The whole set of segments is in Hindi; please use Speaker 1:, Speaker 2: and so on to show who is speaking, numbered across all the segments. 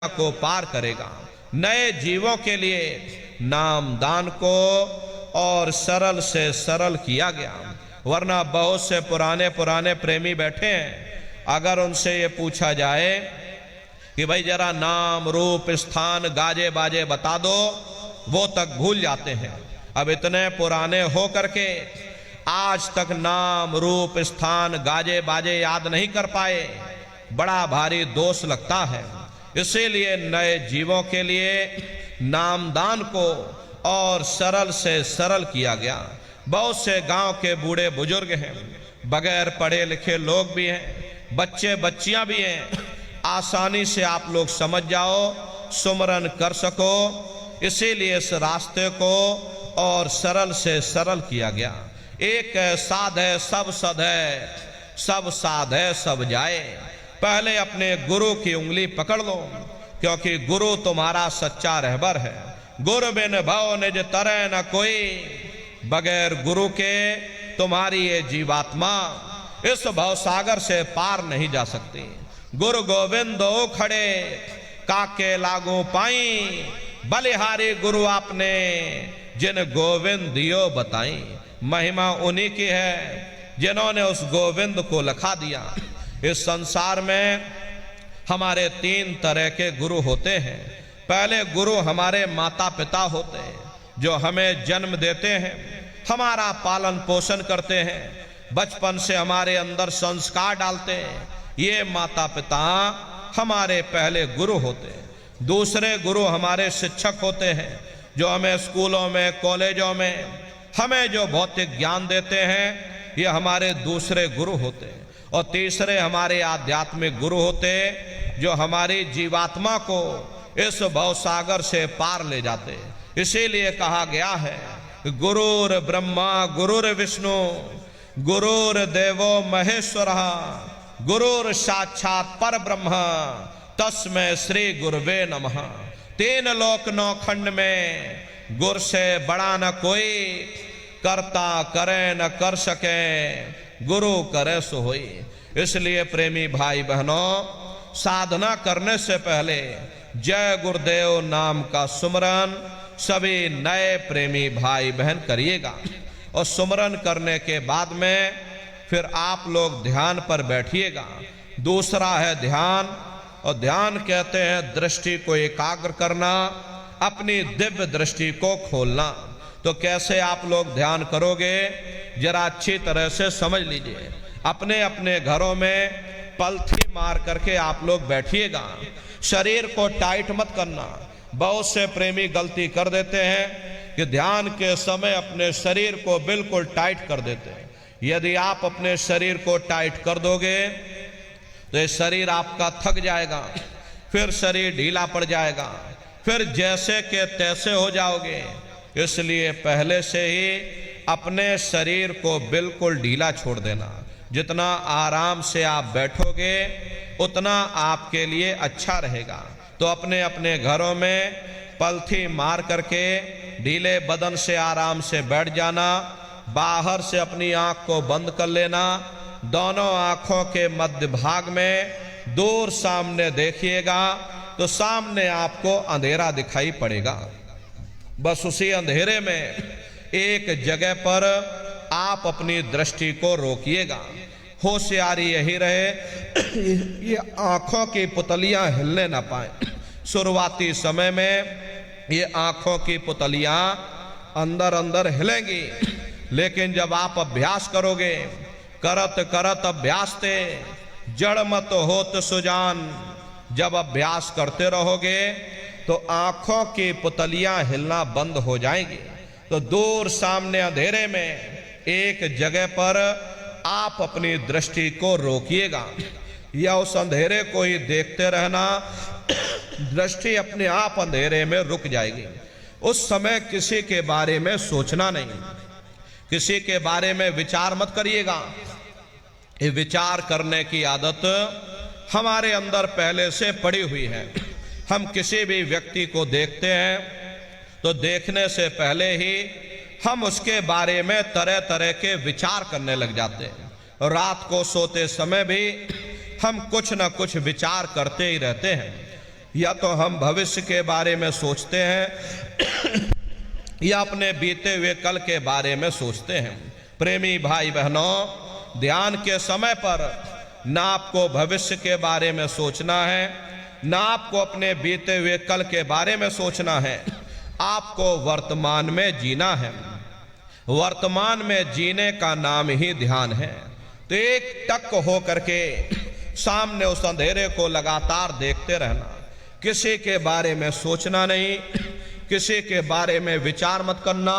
Speaker 1: को पार करेगा। नए जीवों के लिए नामदान को और सरल से सरल किया गया, वरना बहुत से पुराने पुराने प्रेमी बैठे हैं, अगर उनसे ये पूछा जाए कि भाई जरा नाम रूप स्थान गाजे बाजे बता दो, वो तक भूल जाते हैं। अब इतने पुराने हो करके आज तक नाम रूप स्थान गाजे बाजे याद नहीं कर पाए, बड़ा भारी दोष लगता है। इसीलिए नए जीवों के लिए नामदान को और सरल से सरल किया गया। बहुत से गांव के बूढ़े बुजुर्ग हैं, बगैर पढ़े लिखे लोग भी हैं, बच्चे बच्चियां भी हैं, आसानी से आप लोग समझ जाओ, सुमरन कर सको, इसीलिए इस रास्ते को और सरल से सरल किया गया। एक साध है सब सद है, सब साध है सब जाए। पहले अपने गुरु की उंगली पकड़ लो, क्योंकि गुरु तुम्हारा सच्चा रहबर है। गुरु बिन भव निज तरह न कोई, बगैर गुरु के तुम्हारी ये जीवात्मा इस भवसागर से पार नहीं जा सकती। गुरु गोविंदो खड़े काके लागू पाई, बलिहारी गुरु आपने जिन गोविंद दियो बताई। महिमा उन्हीं की है जिन्होंने उस गोविंद को लखा दिया। इस संसार में हमारे तीन तरह के गुरु होते हैं। पहले गुरु हमारे माता पिता होते हैं, जो हमें जन्म देते हैं, हमारा पालन पोषण करते हैं, बचपन से हमारे अंदर संस्कार डालते हैं। ये माता पिता हमारे पहले गुरु होते हैं। दूसरे गुरु हमारे शिक्षक होते हैं, जो हमें स्कूलों में कॉलेजों में हमें जो भौतिक ज्ञान देते हैं, ये हमारे दूसरे गुरु होते हैं। और तीसरे हमारे आध्यात्मिक गुरु होते, जो हमारी जीवात्मा को इस भवसागर से पार ले जाते। इसीलिए कहा गया है, गुरुर ब्रह्मा गुरुर विष्णु गुरुर देवो महेश्वर गुरुर साक्षात पर ब्रह्म तस्मै श्री गुरुवे नमः। तीन लोक नौ खंड में गुर से बड़ा न कोई, करता करे न कर सके, गुरु करे सो होई। इसलिए प्रेमी भाई बहनों, साधना करने से पहले जय गुरुदेव नाम का सुमरन सभी नए प्रेमी भाई बहन करिएगा। और सुमरन करने के बाद में फिर आप लोग ध्यान पर बैठिएगा। दूसरा है ध्यान, और ध्यान कहते हैं दृष्टि को एकाग्र करना, अपनी दिव्य दृष्टि को खोलना। तो कैसे आप लोग ध्यान करोगे, जरा अच्छी तरह से समझ लीजिए। अपने अपने घरों में पलथी मार करके आप लोग बैठिएगा। शरीर को टाइट मत करना। बहुत से प्रेमी गलती कर देते हैं कि ध्यान के समय अपने शरीर को बिल्कुल टाइट कर देते हैं। यदि आप अपने शरीर को टाइट कर दोगे तो ये शरीर आपका थक जाएगा, फिर शरीर ढीला पड़ जाएगा, फिर जैसे के तैसे हो जाओगे। इसलिए पहले से ही अपने शरीर को बिल्कुल ढीला छोड़ देना। जितना आराम से आप बैठोगे उतना आपके लिए अच्छा रहेगा। तो अपने अपने घरों में पलथी मार करके ढीले बदन से आराम से बैठ जाना। बाहर से अपनी आंख को बंद कर लेना। दोनों आंखों के मध्य भाग में दूर सामने देखिएगा तो सामने आपको अंधेरा दिखाई पड़ेगा। बस उसी अंधेरे में एक जगह पर आप अपनी दृष्टि को रोकिएगा। होशियारी यही रहे ये आंखों की पुतलियां हिलने ना पाए। शुरुआती समय में ये आंखों की पुतलियां अंदर अंदर हिलेंगी, लेकिन जब आप अभ्यास करोगे, करत करत अभ्यास ते जड़ मत होत सुजान, जब अभ्यास करते रहोगे तो आंखों की पुतलियां हिलना बंद हो जाएंगी। तो दूर सामने अंधेरे में एक जगह पर आप अपनी दृष्टि को रोकिएगा, या उस अंधेरे को ही देखते रहना। दृष्टि अपने आप अंधेरे में रुक जाएगी। उस समय किसी के बारे में सोचना नहीं, किसी के बारे में विचार मत करिएगा। ये विचार करने की आदत हमारे अंदर पहले से पड़ी हुई है। हम किसी भी व्यक्ति को देखते हैं तो देखने से पहले ही हम उसके बारे में तरह तरह के विचार करने लग जाते हैं। और रात को सोते समय भी हम कुछ न कुछ विचार करते ही रहते हैं। या तो हम भविष्य के बारे में सोचते हैं या अपने बीते हुए कल के बारे में सोचते हैं। प्रेमी भाई बहनों, ध्यान के समय पर ना आपको भविष्य के बारे में सोचना है, ना आपको अपने बीते हुए कल के बारे में सोचना है। आपको वर्तमान में जीना है। वर्तमान में जीने का नाम ही ध्यान है। तो एक टक हो करके सामने उस अंधेरे को लगातार देखते रहना। किसी के बारे में सोचना नहीं, किसी के बारे में विचार मत करना,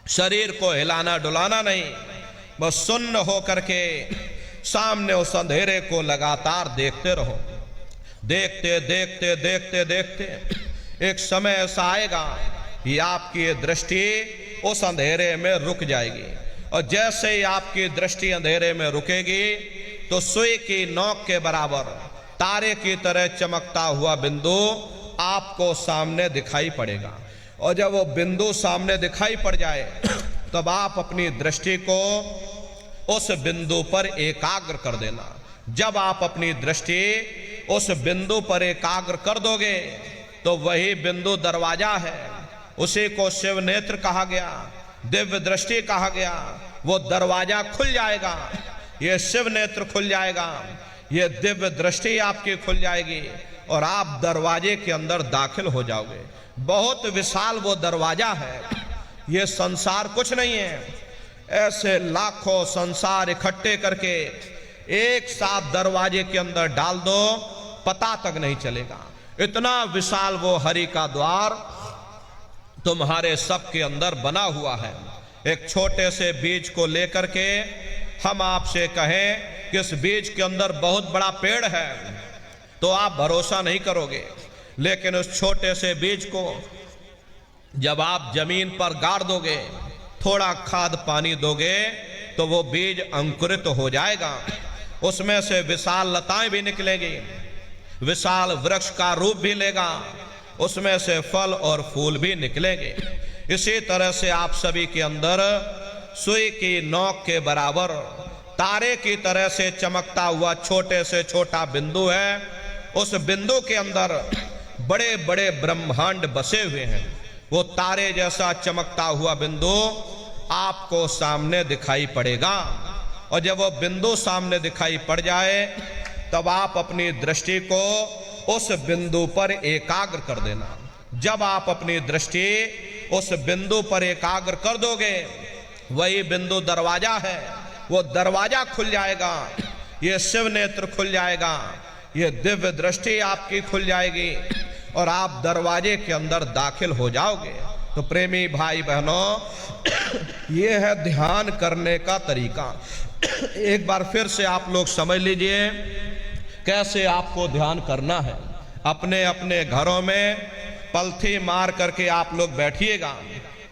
Speaker 1: शरीर को हिलाना डुलाना नहीं, बस सुन्न हो करके सामने उस अंधेरे को लगातार देखते रहो। देखते देखते देखते देखते एक समय ऐसा आएगा कि आपकी ये दृष्टि उस अंधेरे में रुक जाएगी। और जैसे ही आपकी दृष्टि अंधेरे में रुकेगी तो सुई की नोक के बराबर तारे की तरह चमकता हुआ बिंदु आपको सामने दिखाई पड़ेगा। और जब वो बिंदु सामने दिखाई पड़ जाए तब आप अपनी दृष्टि को उस बिंदु पर एकाग्र कर देना। जब आप अपनी दृष्टि उस बिंदु पर एकाग्र कर दोगे तो वही बिंदु दरवाजा है। उसी को शिव नेत्र कहा गया, दिव्य दृष्टि कहा गया। वो दरवाजा खुल जाएगा, ये शिव नेत्र खुल जाएगा, ये दिव्य दृष्टि आपकी खुल जाएगी और आप दरवाजे के अंदर दाखिल हो जाओगे। बहुत विशाल वो दरवाजा है। ये संसार कुछ नहीं है। ऐसे लाखों संसार इकट्ठे करके एक साथ दरवाजे के अंदर डाल दो, पता तक नहीं चलेगा। इतना विशाल वो हरि का द्वार तुम्हारे सब के अंदर बना हुआ है। एक छोटे से बीज को लेकर के हम आपसे कहें कि इस बीज के अंदर बहुत बड़ा पेड़ है तो आप भरोसा नहीं करोगे। लेकिन उस छोटे से बीज को जब आप जमीन पर गाड़ दोगे, थोड़ा खाद पानी दोगे तो वो बीज अंकुरित हो जाएगा। उसमें से विशाल लताएं भी निकलेगी, विशाल वृक्ष का रूप भी लेगा, उसमें से फल और फूल भी निकलेंगे। इसी तरह से आप सभी के अंदर सुई की नोक के बराबर तारे की तरह से चमकता हुआ छोटे से छोटा बिंदु है। उस बिंदु के अंदर बड़े बड़े ब्रह्मांड बसे हुए हैं। वो तारे जैसा चमकता हुआ बिंदु आपको सामने दिखाई पड़ेगा। और जब वो बिंदु सामने दिखाई पड़ जाए तब आप अपनी दृष्टि को उस बिंदु पर एकाग्र कर देना। जब आप अपनी दृष्टि उस बिंदु पर एकाग्र कर दोगे, वही बिंदु दरवाजा है। वो दरवाजा खुल जाएगा, ये शिव नेत्र खुल जाएगा, ये दिव्य दृष्टि आपकी खुल जाएगी और आप दरवाजे के अंदर दाखिल हो जाओगे। तो प्रेमी भाई बहनों, ये है ध्यान करने का तरीका। एक बार फिर से आप लोग समझ लीजिए कैसे आपको ध्यान करना है। अपने अपने घरों में पलथी मार करके आप लोग बैठिएगा।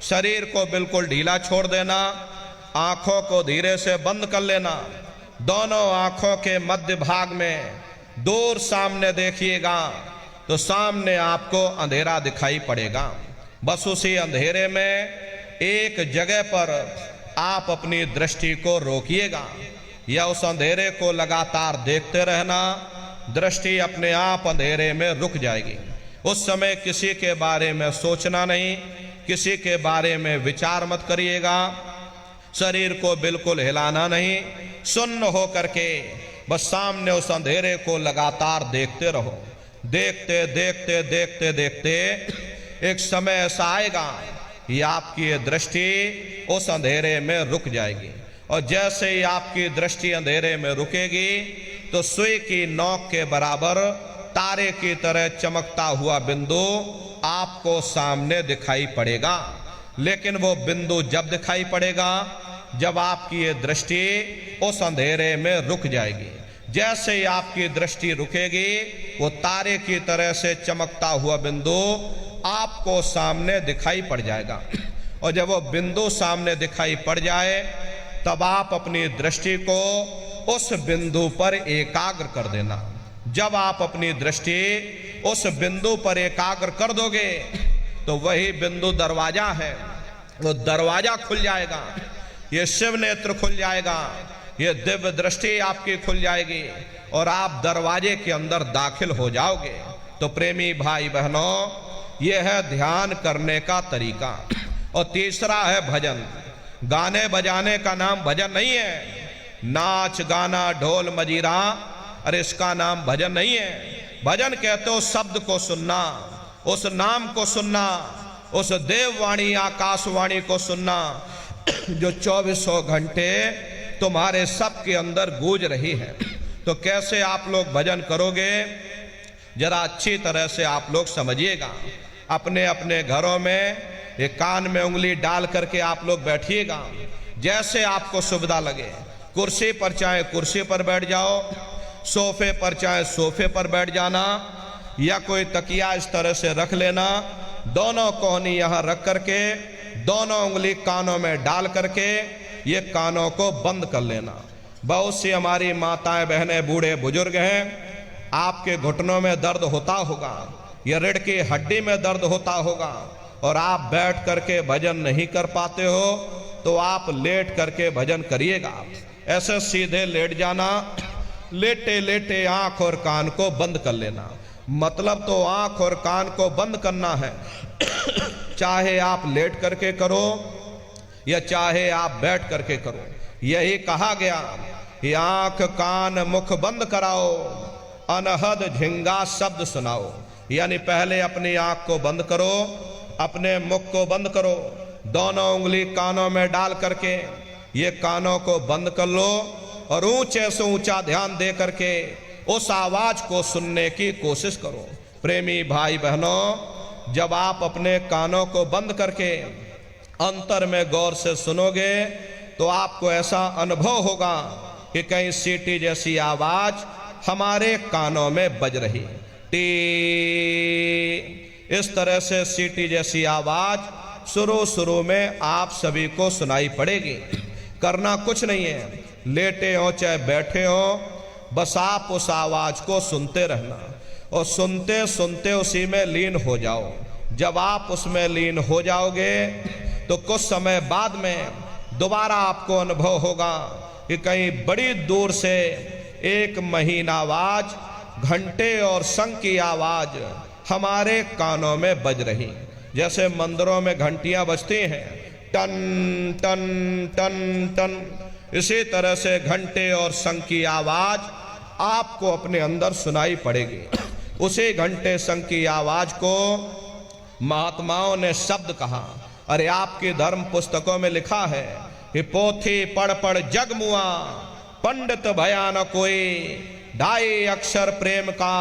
Speaker 1: शरीर को बिल्कुल ढीला छोड़ देना, आंखों को धीरे से बंद कर लेना। दोनों आंखों के मध्य भाग में दूर सामने देखिएगा तो सामने आपको अंधेरा दिखाई पड़ेगा। बस उसी अंधेरे में एक जगह पर आप अपनी दृष्टि को रोकिएगा या उस अंधेरे को लगातार देखते रहना। दृष्टि अपने आप अंधेरे में रुक जाएगी। उस समय किसी के बारे में सोचना नहीं, किसी के बारे में विचार मत करिएगा। शरीर को बिल्कुल हिलाना नहीं, सुन्न हो करके बस सामने उस अंधेरे को लगातार देखते रहो। देखते देखते देखते देखते एक समय ऐसा आएगा कि आपकी ये दृष्टि उस अंधेरे में रुक जाएगी। और जैसे ही आपकी दृष्टि अंधेरे में रुकेगी तो सुई की नोक के बराबर तारे की तरह चमकता हुआ बिंदु आपको सामने दिखाई पड़ेगा। लेकिन वो बिंदु जब दिखाई पड़ेगा जब आपकी ये दृष्टि उस अंधेरे में रुक जाएगी। जैसे ही आपकी दृष्टि रुकेगी वो तारे की तरह से चमकता हुआ बिंदु आपको सामने दिखाई पड़ जाएगा। और जब वो बिंदु सामने दिखाई पड़ जाए तब आप अपनी दृष्टि को उस बिंदु पर एकाग्र कर देना। जब आप अपनी दृष्टि उस बिंदु पर एकाग्र कर दोगे तो वही बिंदु दरवाजा है। वो दरवाजा खुल जाएगा, ये शिव नेत्र खुल जाएगा, ये दिव्य दृष्टि आपकी खुल जाएगी और आप दरवाजे के अंदर दाखिल हो जाओगे। तो प्रेमी भाई बहनों, यह है ध्यान करने का तरीका। और तीसरा है भजन। गाने बजाने का नाम भजन नहीं है। नाच गाना ढोल मजीरा, अरे इसका नाम भजन नहीं है। भजन कहते हो शब्द को सुनना, उस नाम को सुनना, उस देववाणी आकाशवाणी को सुनना जो 2400 घंटे तुम्हारे सबके अंदर गूंज रही है। तो कैसे आप लोग भजन करोगे, जरा अच्छी तरह से आप लोग समझिएगा। अपने अपने घरों में एक कान में उंगली डाल करके आप लोग बैठिएगा, जैसे आपको सुविधा लगे। कुर्सी पर चाहे कुर्सी पर बैठ जाओ, सोफे पर चाहे सोफे पर बैठ जाना, या कोई तकिया इस तरह से रख लेना, दोनों कोहनी यहाँ रख करके दोनों उंगली कानों में डाल करके ये कानों को बंद कर लेना। बहुत सी हमारी माताएं बहनें बूढ़े बुजुर्ग हैं, आपके घुटनों में दर्द होता होगा या रीढ़ की हड्डी में दर्द होता होगा और आप बैठ करके भजन नहीं कर पाते हो, तो आप लेट करके भजन करिएगा। ऐसे सीधे लेट जाना, लेटे लेटे आंख और कान को बंद कर लेना। मतलब तो आंख और कान को बंद करना है चाहे आप लेट करके करो या चाहे आप बैठ करके करो। यही कहा गया, ये आंख कान मुख बंद कराओ, अनहद झिंगा शब्द सुनाओ। यानी पहले अपनी आंख को बंद करो, अपने मुख को बंद करो, दोनों उंगली कानों में डाल करके ये कानों को बंद कर लो और ऊंचे से ऊंचा ध्यान दे करके उस आवाज को सुनने की कोशिश करो। प्रेमी भाई बहनों, जब आप अपने कानों को बंद करके अंतर में गौर से सुनोगे तो आपको ऐसा अनुभव होगा कि कहीं सीटी जैसी आवाज हमारे कानों में बज रही। टी, इस तरह से सीटी जैसी आवाज शुरू में आप सभी को सुनाई पड़ेगी। करना कुछ नहीं है, लेटे हो चाहे बैठे हो, बस आप उस आवाज को सुनते रहना और सुनते सुनते उसी में लीन हो जाओ। जब आप उसमें लीन हो जाओगे तो कुछ समय बाद में दोबारा आपको अनुभव होगा कि कहीं बड़ी दूर से एक महीन आवाज, घंटे और शंख की आवाज हमारे कानों में बज रही। जैसे मंदिरों में घंटियां बजती हैं, टन टन टन टन, इसी तरह से घंटे और शंख की आवाज आपको अपने अंदर सुनाई पड़ेगी। उसी घंटे शंख की आवाज को महात्माओं ने शब्द कहा। अरे आपकी धर्म पुस्तकों में लिखा है कि पोथी पढ़ पढ़ जग मुआ, पंडित भया न कोई, 2.5 अक्षर प्रेम का,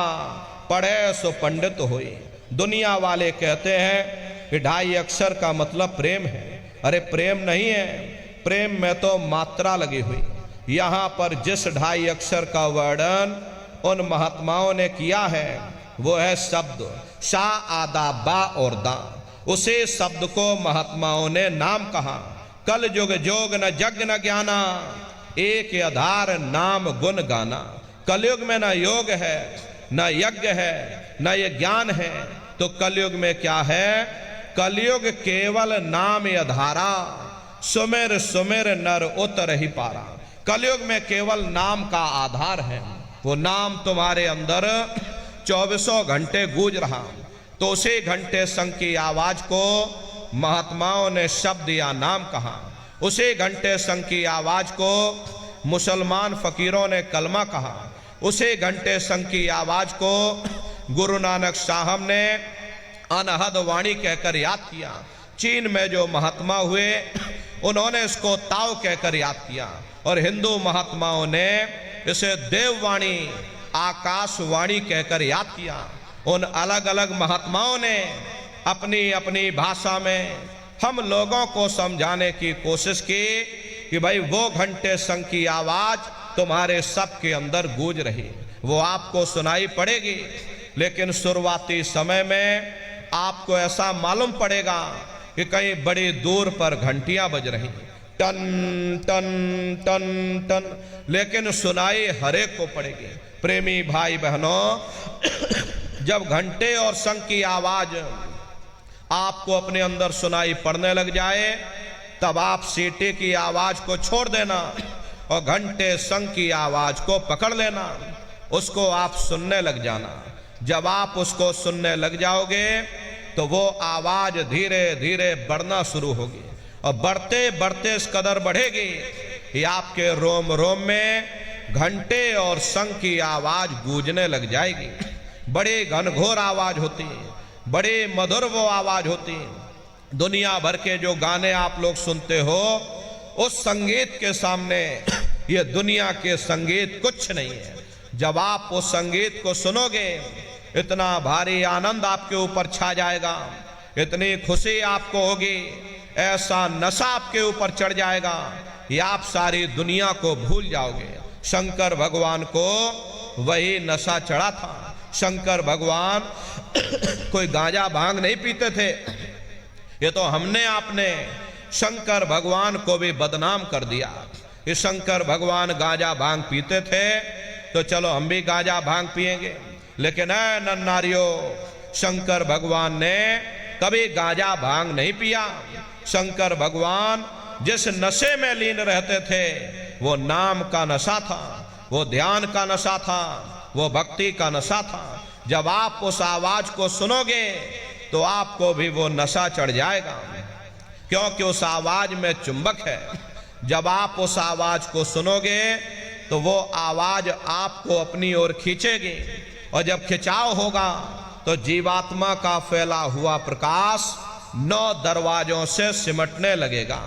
Speaker 1: पढ़े सो पंडित होई। दुनिया वाले कहते हैं कि 2.5 अक्षर का मतलब प्रेम है। अरे प्रेम नहीं है, प्रेम में तो मात्रा लगी हुई। यहाँ पर जिस 2.5 अक्षर का वर्णन उन महात्माओं ने किया है वो है शब्द शा आदा बा और दा। उसे शब्द को महात्माओं ने नाम कहा। कल युग जोग न जग न ज्ञाना, एक आधार नाम गुण गाना। कलयुग में न योग है, न यज्ञ है, न ये ज्ञान है, तो कलयुग में क्या है? कलयुग केवल नाम आधारा, सुमेर सुमेर नर उतर ही पारा। कलयुग में केवल नाम का आधार है। वो नाम तुम्हारे अंदर 2400 घंटे गूंज रहा। तो उसी घंटे शंख की आवाज को महात्माओं ने शब्द या नाम कहा। उसी घंटे शंख की आवाज को मुसलमान फकीरों ने कलमा कहा। उसी घंटे शंख की आवाज को गुरु नानक साहब ने अनहद वाणी कहकर याद किया। चीन में जो महात्मा हुए उन्होंने इसको ताओ कहकर याद किया, और हिंदू महात्माओं ने इसे देववाणी आकाशवाणी कहकर याद किया। उन अलग अलग महात्माओं ने अपनी अपनी भाषा में हम लोगों को समझाने की कोशिश की कि भाई वो घंटे शंख की आवाज तुम्हारे सबके अंदर गूंज रही, वो आपको सुनाई पड़ेगी। लेकिन शुरुआती समय में आपको ऐसा मालूम पड़ेगा कि कहीं बड़ी दूर पर घंटियां बज रही, टन टन टन टन, लेकिन सुनाई हरेक को पड़ेगी। प्रेमी भाई बहनों, जब घंटे और शंख की आवाज आपको अपने अंदर सुनाई पड़ने लग जाए, तब आप सीटी की आवाज को छोड़ देना और घंटे शंख की आवाज को पकड़ लेना, उसको आप सुनने लग जाना। जब आप उसको सुनने लग जाओगे तो वो आवाज धीरे धीरे बढ़ना शुरू होगी, और बढ़ते बढ़ते इस कदर बढ़ेगी कि आपके रोम रोम में घंटे और शंख की आवाज गूंजने लग जाएगी। बड़ी घनघोर आवाज होती है, बड़ी मधुर वो आवाज होती है। दुनिया भर के जो गाने आप लोग सुनते हो, उस संगीत के सामने ये दुनिया के संगीत कुछ नहीं है। जब आप उस संगीत को सुनोगे, इतना भारी आनंद आपके ऊपर छा जाएगा, इतनी खुशी आपको होगी, ऐसा नशा आपके ऊपर चढ़ जाएगा कि आप सारी दुनिया को भूल जाओगे। शंकर भगवान को वही नशा चढ़ा था। शंकर भगवान कोई गांजा भांग नहीं पीते थे। ये तो हमने आपने शंकर भगवान को भी बदनाम कर दिया। ये शंकर भगवान गांजा भांग पीते थे तो चलो हम भी गांजा भांग पिएंगे, लेकिन ऐ नन्नारियों, शंकर भगवान ने कभी गांजा भांग नहीं पिया। शंकर भगवान जिस नशे में लीन रहते थे, वो नाम का नशा था, वो ध्यान का नशा था, वो भक्ति का नशा था। जब आप उस आवाज को सुनोगे तो आपको भी वो नशा चढ़ जाएगा, क्योंकि उस आवाज में चुंबक है। जब आप उस आवाज को सुनोगे तो वो आवाज आपको अपनी ओर खींचेगी, और जब खिंचाव होगा तो जीवात्मा का फैला हुआ प्रकाश 9 दरवाजों से सिमटने लगेगा।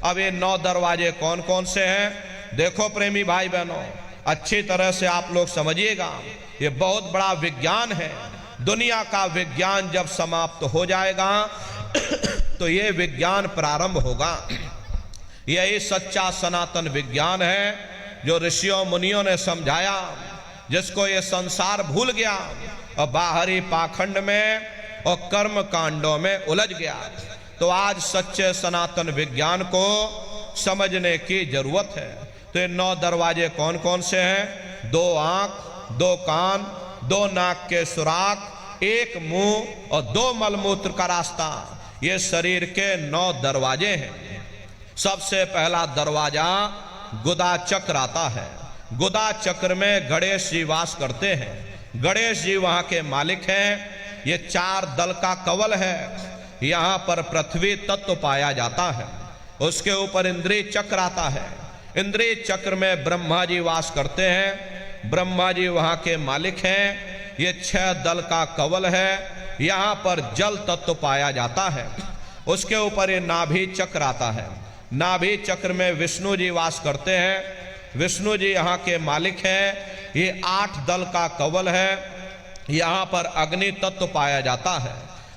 Speaker 1: अब ये 9 दरवाजे कौन कौन से हैं? देखो प्रेमी भाई बहनों, अच्छी तरह से आप लोग समझिएगा, ये बहुत बड़ा विज्ञान है। दुनिया का विज्ञान जब समाप्त हो जाएगा तो ये विज्ञान प्रारंभ होगा। यही सच्चा सनातन विज्ञान है जो ऋषियों मुनियों ने समझाया, जिसको ये संसार भूल गया और बाहरी पाखंड में और कर्म कांडों में उलझ गया। तो आज सच्चे सनातन विज्ञान को समझने की जरूरत है। तो ये 9 दरवाजे कौन कौन से हैं? 2 आंख, 2 कान, 2 नाक के सुराख, 1 मुंह और 2 मलमूत्र का रास्ता, ये शरीर के 9 दरवाजे हैं। सबसे पहला दरवाजा गुदा चक्र आता है। गुदा चक्र में गणेश जी वास करते हैं। गणेश जी वहां के मालिक हैं। ये 4 दल का कवल है। यहाँ पर पृथ्वी तत्व पाया जाता है। उसके ऊपर इंद्रिय चक्र आता है। इंद्रिय चक्र में ब्रह्मा जी वास करते हैं। ब्रह्मा जी वहां के मालिक हैं। ये 6 दल का कवल है। यहाँ पर जल तत्व पाया जाता है। उसके ऊपर ये नाभि चक्र आता है। नाभि चक्र में विष्णु जी वास करते हैं। विष्णु जी यहाँ के मालिक हैं। ये 8 दल का कवल है। यहाँ पर अग्नि तत्व पाया जाता है।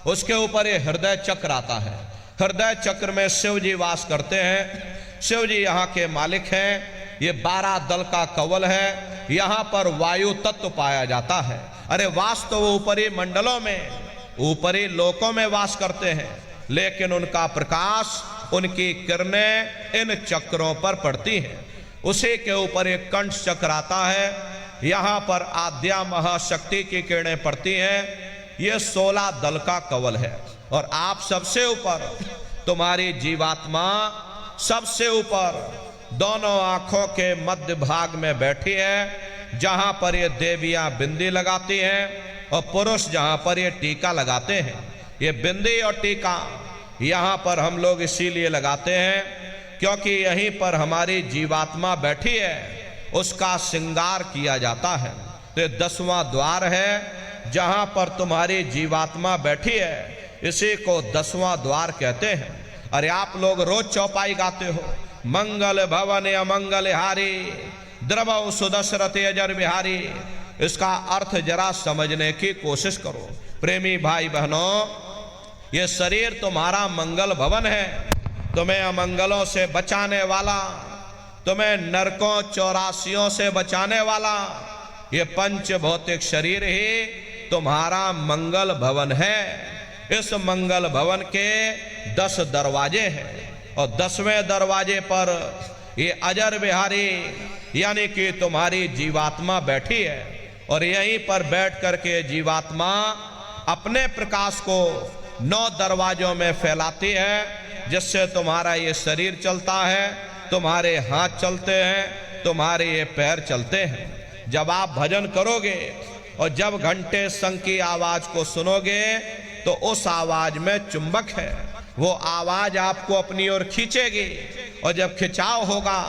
Speaker 1: उसके ऊपर ये हृदय चक्र आता है। हृदय चक्र में शिव जी वास करते हैं। शिव जी यहाँ के मालिक हैं। ये 12 दल का कवल है। यहाँ पर वायु तत्व पाया जाता है। अरे वास तो वो ऊपरी मंडलों में, ऊपरी लोकों में वास करते हैं, लेकिन उनका प्रकाश, उनकी किरणें इन चक्रों पर पड़ती हैं। उसी के ऊपर एक कंठ चक्र आता है। यहाँ पर आद्या महाशक्ति की किरणें पड़ती हैं। ये 16 दल का कवल है। और आप सबसे ऊपर, तुम्हारी जीवात्मा सबसे ऊपर दोनों आंखों के मध्य भाग में बैठी है, जहां पर ये देवियां बिंदी लगाती हैं और पुरुष जहां पर ये टीका लगाते हैं। ये बिंदी और टीका यहाँ पर हम लोग इसीलिए लगाते हैं क्योंकि यहीं पर हमारी जीवात्मा बैठी है, उसका श्रृंगार किया जाता है। तो ये 10वां द्वार है जहां पर तुम्हारी जीवात्मा बैठी है, इसी को 10वां द्वार कहते हैं। अरे आप लोग रोज चौपाई गाते हो, मंगल भवन अमंगल हारी, द्रवौ सुदशरथ अजर बिहारी। इसका अर्थ जरा समझने की कोशिश करो प्रेमी भाई बहनों। ये शरीर तुम्हारा मंगल भवन है, तुम्हें अमंगलों से बचाने वाला, तुम्हें नरकों 84 से बचाने वाला ये पंच भौतिक शरीर ही तुम्हारा मंगल भवन है। इस मंगल भवन के 10 दरवाजे हैं और 10वें दरवाजे पर ये अजर बिहारी यानी कि तुम्हारी जीवात्मा बैठी है। और यहीं पर बैठ करके जीवात्मा अपने प्रकाश को 9 दरवाजों में फैलाती है, जिससे तुम्हारा ये शरीर चलता है, तुम्हारे हाथ चलते हैं, तुम्हारे ये पैर चलते हैं। जब आप भजन करोगे और जब घंटे शंख की आवाज को सुनोगे तो उस आवाज में चुंबक है, वो आवाज आपको अपनी ओर खींचेगी, और जब खिंचाव होगा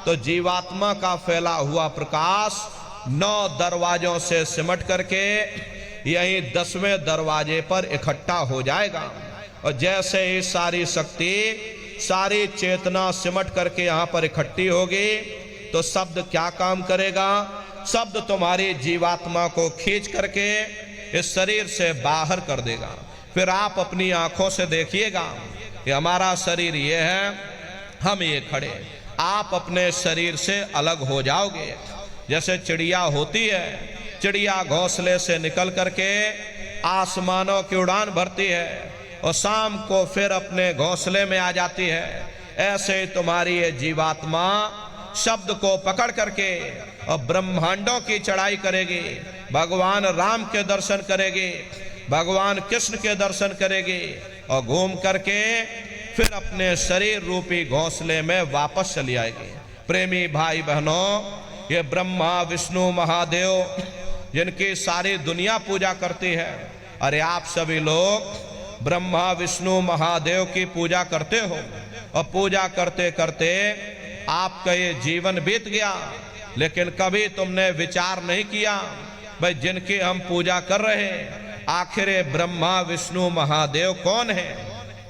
Speaker 1: तो जीवात्मा का फैला हुआ प्रकाश 9 दरवाजों से सिमट करके यही 10वें दरवाजे पर इकट्ठा हो जाएगा। और जैसे ही सारी शक्ति, सारी चेतना सिमट करके यहां पर इकट्ठी होगी तो शब्द क्या काम करेगा? शब्द तुम्हारी जीवात्मा को खींच करके इस शरीर से बाहर कर देगा। फिर आप अपनी आंखों से देखिएगा कि हमारा शरीर ये है, हम ये खड़े। आप अपने शरीर से अलग हो जाओगे। जैसे चिड़िया होती है, चिड़िया घोंसले से निकल करके आसमानों की उड़ान भरती है और शाम को फिर अपने घोंसले में आ जाती है, ऐसे ही तुम्हारी ये जीवात्मा शब्द को पकड़ करके और ब्रह्मांडों की चढ़ाई करेगी, भगवान राम के दर्शन करेगी, भगवान कृष्ण के दर्शन करेगी और घूम करके फिर अपने शरीर रूपी घोंसले में वापस चली आएगी। प्रेमी भाई बहनों, ये ब्रह्मा विष्णु महादेव जिनकी सारी दुनिया पूजा करती है, अरे आप सभी लोग ब्रह्मा विष्णु महादेव की पूजा करते हो और पूजा करते करते आपका ये जीवन बीत गया, लेकिन कभी तुमने विचार नहीं किया भाई जिनकी हम पूजा कर रहे हैं, आखिर ये ब्रह्मा विष्णु महादेव कौन है,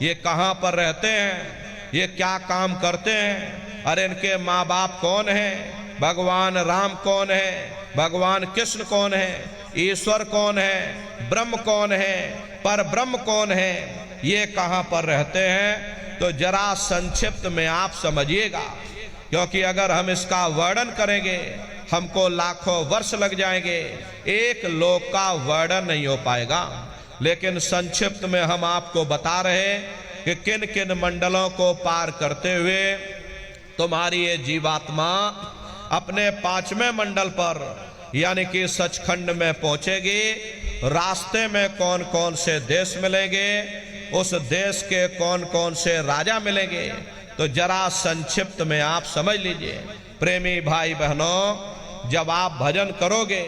Speaker 1: ये कहाँ पर रहते हैं, ये क्या काम करते हैं, अरे इनके माँ बाप कौन है, भगवान राम कौन है, भगवान कृष्ण कौन है, ईश्वर कौन है, ब्रह्म कौन है, पर ब्रह्म कौन है, ये कहाँ पर रहते हैं? तो जरा संक्षिप्त में आप समझिएगा, क्योंकि अगर हम इसका वर्णन करेंगे हमको लाखों वर्ष लग जाएंगे, एक लोक का वर्णन नहीं हो पाएगा। लेकिन संक्षिप्त में हम आपको बता रहे कि किन किन मंडलों को पार करते हुए तुम्हारी ये जीवात्मा अपने 5वें मंडल पर यानी कि सचखंड में पहुंचेगी। रास्ते में कौन कौन से देश मिलेंगे, उस देश के कौन कौन से राजा मिलेंगे, तो जरा संक्षिप्त में आप समझ लीजिए। प्रेमी भाई बहनों, जब आप भजन करोगे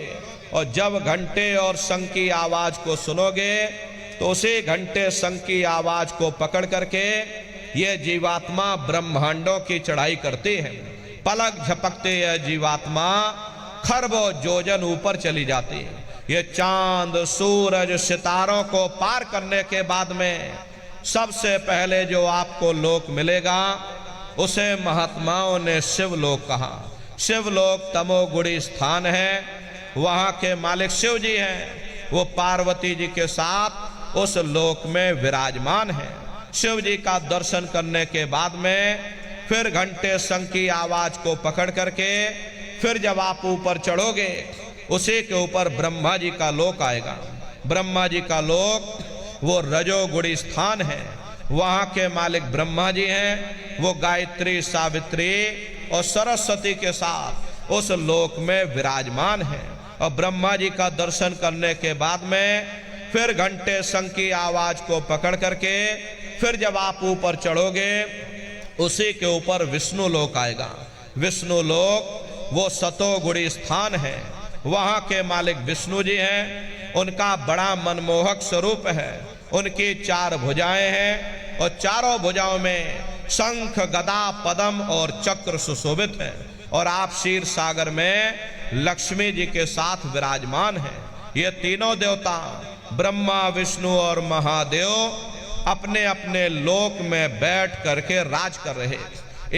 Speaker 1: और जब घंटे और शंख की आवाज को सुनोगे तो उसी घंटे शंख की आवाज को पकड़ करके ये जीवात्मा ब्रह्मांडों की चढ़ाई करती है। पलक झपकते यह जीवात्मा खरबों योजन ऊपर चली जाती है। ये चांद सूरज सितारों को पार करने के बाद में सबसे पहले जो आपको लोक मिलेगा उसे महात्माओं ने शिवलोक कहा। शिवलोक तमोगुणी स्थान है, वहां के मालिक शिव जी हैं, वो पार्वती जी के साथ उस लोक में विराजमान है। शिव जी का दर्शन करने के बाद में फिर घंटे शंख की आवाज को पकड़ करके फिर जब आप ऊपर चढ़ोगे उसी के ऊपर ब्रह्मा जी का लोक आएगा। ब्रह्मा जी का लोक वो रजोगुणी स्थान है, वहां के मालिक ब्रह्मा जी हैं, वो गायत्री सावित्री और सरस्वती के साथ उस लोक में विराजमान है। और ब्रह्मा जी का दर्शन करने के बाद में फिर घंटे शंख की आवाज को पकड़ करके फिर जब आप ऊपर चढ़ोगे उसी के ऊपर विष्णु लोक आएगा। विष्णु लोक वो सतोगुणी स्थान है, वहां के मालिक विष्णु जी हैं, उनका बड़ा मनमोहक स्वरूप है, उनकी 4 भुजाएं हैं और चारों भुजाओं में शंख गदा पद्म और चक्र सुशोभित है। और आप क्षीर सागर में लक्ष्मी जी के साथ विराजमान हैं। ये तीनों देवता ब्रह्मा विष्णु और महादेव अपने अपने लोक में बैठ करके राज कर रहे।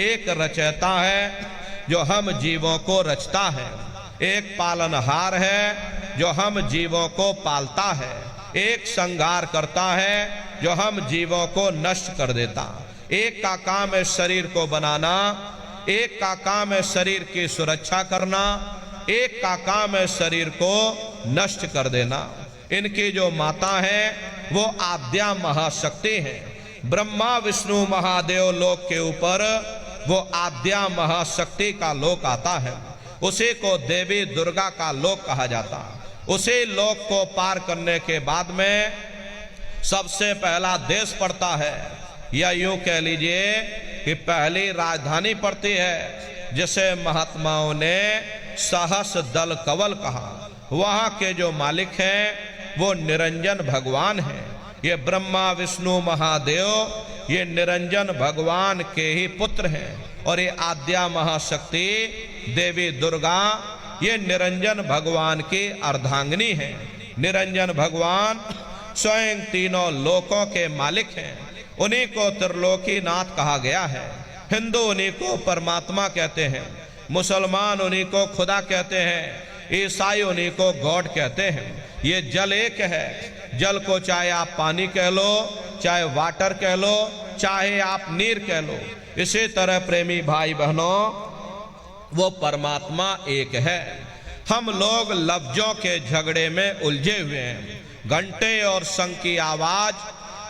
Speaker 1: एक रचयिता है जो हम जीवों को रचता है, एक पालनहार है जो हम जीवों को पालता है, एक संहार करता है जो हम जीवों को नष्ट कर देता। एक का काम है शरीर को बनाना, एक का काम है शरीर की सुरक्षा करना, एक का काम है शरीर को नष्ट कर देना। इनकी जो माता है वो आद्या महाशक्ति है। ब्रह्मा विष्णु महादेव लोक के ऊपर वो आद्या महाशक्ति का लोक आता है, उसी को देवी दुर्गा का लोक कहा जाता। उसी लोक को पार करने के बाद में सबसे पहला देश पड़ता है, या यूं कह लीजिए कि पहली राजधानी पड़ती है, जिसे महात्माओं ने सहस दल कवल कहा। वहां के जो मालिक हैं वो निरंजन भगवान हैं। ये ब्रह्मा विष्णु महादेव ये निरंजन भगवान के ही पुत्र हैं। और ये आद्या महाशक्ति देवी दुर्गा ये निरंजन भगवान की अर्धांगिनी हैं। निरंजन भगवान स्वयं तीनों लोकों के मालिक हैं। उन्हीं को त्रिलोकीनाथ कहा गया है। हिंदू उन्हीं को परमात्मा कहते हैं, मुसलमान उन्हीं को खुदा कहते हैं, ईसाई उन्हीं को गॉड कहते हैं। ये जल एक है। जल को चाहे आप पानी कह लो, चाहे वाटर कह लो, चाहे आप नीर कह लो। इसी तरह प्रेमी भाई बहनों वो परमात्मा एक है। हम लोग लफ्जों के झगड़े में उलझे हुए हैं। घंटे और शंख की आवाज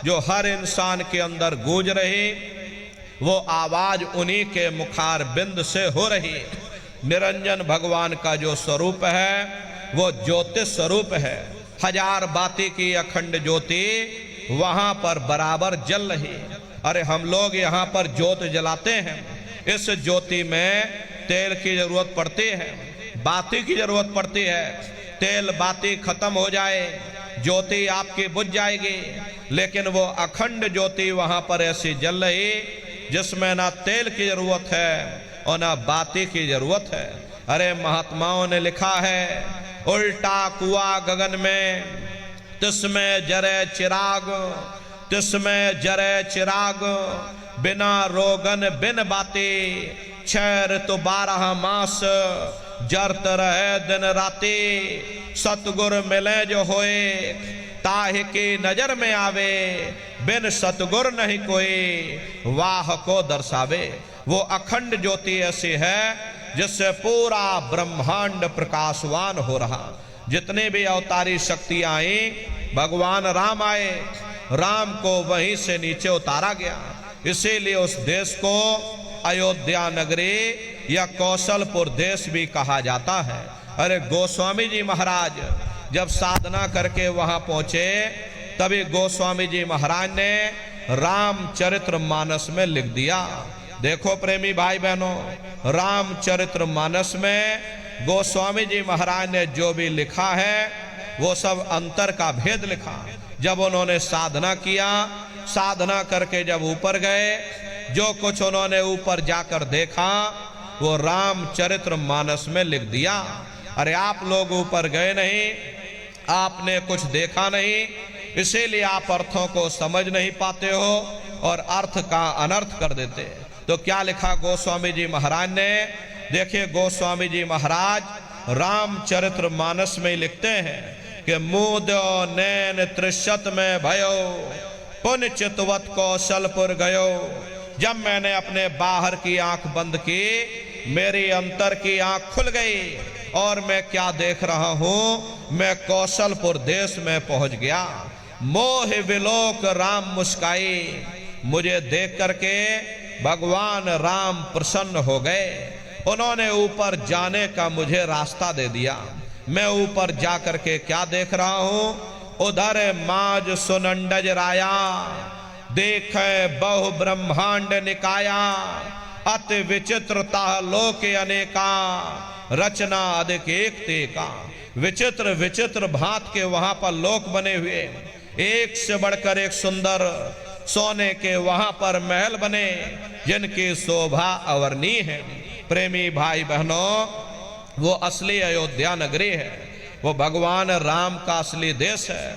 Speaker 1: जो हर इंसान के अंदर गूंज रही वो आवाज उन्हीं के मुखार बिंद से हो रही। निरंजन भगवान का जो स्वरूप है वो ज्योति स्वरूप है। हजार बाती की अखंड ज्योति वहां पर बराबर जल रही। अरे हम लोग यहाँ पर ज्योत जलाते हैं, इस ज्योति में तेल की जरूरत पड़ती है, बाती की जरूरत पड़ती है। तेल बाती खत्म हो जाए ज्योति आपकी बुझ जाएगी। लेकिन वो अखंड ज्योति वहां पर ऐसी जल रही जिसमें ना तेल की जरूरत है और ना बाती की जरूरत है। अरे महात्माओं ने लिखा है उल्टा कुआ गगन में तिसमें जरे चिराग, तिसमें जरे चिराग, बिना रोगन बिन बाती, 6 ऋतु 12 मास जरत रहे दिन राती। सतगुर मिले जो होए ताहि की नजर में आवे, बिन सतगुर नहीं कोई वाह को दर्शावे। वो अखंड ज्योति ऐसी है जिससे पूरा ब्रह्मांड प्रकाशवान हो रहा। जितने भी अवतारी शक्तियां आई भगवान राम आए, राम को वहीं से नीचे उतारा गया। इसीलिए उस देश को अयोध्या नगरी या कौशलपुर देश भी कहा जाता है। अरे गोस्वामी जी महाराज जब साधना करके वहां पहुंचे तभी गोस्वामी जी महाराज ने रामचरित्र मानस में लिख दिया। देखो प्रेमी भाई बहनों, रामचरित्र मानस में गोस्वामी जी महाराज ने जो भी लिखा है वो सब अंतर का भेद लिखा। जब उन्होंने साधना किया, साधना करके जब ऊपर गए, जो कुछ उन्होंने ऊपर जाकर देखा वो रामचरित्र मानस में लिख दिया। अरे आप लोग ऊपर गए नहीं, आपने कुछ देखा नहीं, इसीलिए आप अर्थों को समझ नहीं पाते हो और अर्थ का अनर्थ कर देते। तो क्या लिखा गोस्वामी जी महाराज ने? देखिए गोस्वामी जी महाराज रामचरित्र मानस में लिखते हैं कि मुदो नैन त्रिशत में भयो, पुण्य चितवत कौशलपुर गयो। जब मैंने अपने बाहर की आंख बंद की, मेरी अंतर की आंख खुल गई और मैं क्या देख रहा हूं, मैं कौशलपुर देश में पहुंच गया। मोह विलोक राम मुस्काई, मुझे देख करके भगवान राम प्रसन्न हो गए। उन्होंने ऊपर जाने का मुझे रास्ता दे दिया। मैं ऊपर जा करके क्या देख रहा हूं, उधर माज सुनंडज राया, देखे बहु ब्रह्मांड निकाया, अति विचित्रता लोक अनेका, रचना अधिक एक तेका। विचित्र विचित्र भांत के वहां पर लोक बने हुए, एक से बढ़कर एक सुंदर सोने के वहां पर महल बने जिनकी शोभा अवर्णीय है। प्रेमी भाई बहनों, वो असली अयोध्या नगरी है, वो भगवान राम का असली देश है।